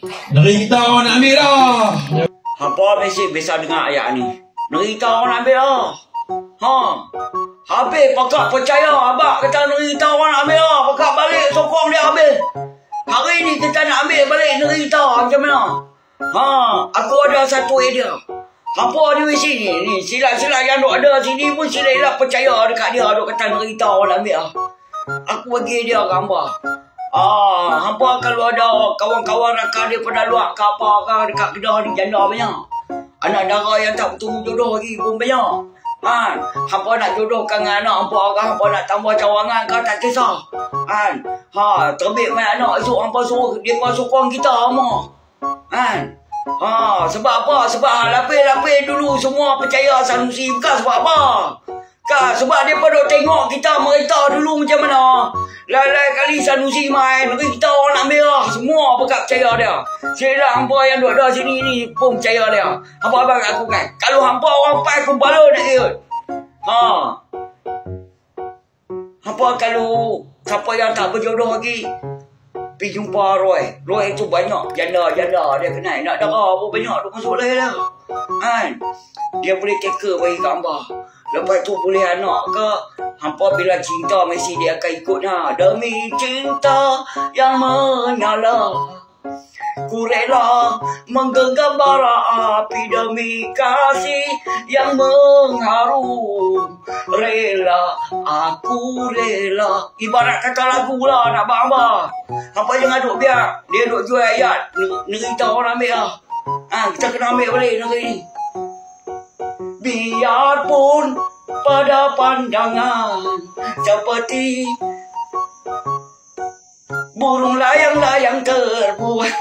Negeri kita orang nak ambil dah. Hampa mesti biasa dengar ayat ni. Negeri kita orang nak ambil dah. Ha. Habis pakak percaya abang kata negeri kita orang nak ambil dah. Pakak balik sokong dia habis. Hari ni kita nak ambil balik negeri kita macam mana? Ha, aku ada satu idea. Hampa di sini ni, silat-silat yang duk ada sini pun sila percaya dekat dia duk kata negeri kita orang nak ambil dah. Aku bagi dia gambar. Hampa kalau ada kawan-kawan rakan dia pada luar ke apa ke dekat Kedah ni janda banyak. Anak dara yang tak bertemu jodoh lagi pun banyak. Hampa nak jodohkan dengan anak hampa ke, hampa nak tambah cawangan ke, tak kisah. Terbit main anak esok hampa suruh dia sokong kita semua. Sebab apa? Sebab lapis-lapis dulu semua percaya Sanusi. Bukan sebab apa? Kan sebab dia pada tengok kita merita dulu macam mana. Lain-lain kali Sanusi main, negeri kita orang nak ambil lah. Semua pekat percaya dia. Sila hampa yang duduk ada sini ni pun percaya dia. Hampa abang aku kan, kalau hampa orang pai kumpala nak ikut. Hampa kalau siapa yang tak berjodoh lagi, pergi jumpa Roy. Roy tu banyak janda-janda dia kenal. Nak darah pun banyak duk masuk lain lah. Dia boleh teka bagi gambar. Lepas tu boleh anak ke. Hampa bila cinta mesti dia akan ikutnya. Demi cinta yang menyala, ku rela menggenggam bara api demi kasih yang mengharum. Rela, aku rela. Ibarat kata lagu lah nak bang-bang. Hampa jangan duk biar dia duk jual ayat negeri kita orang ambil lah. Kita kena ambil balik negeri ni. Biarpun pada pandangan seperti burung layang-layang terbuai.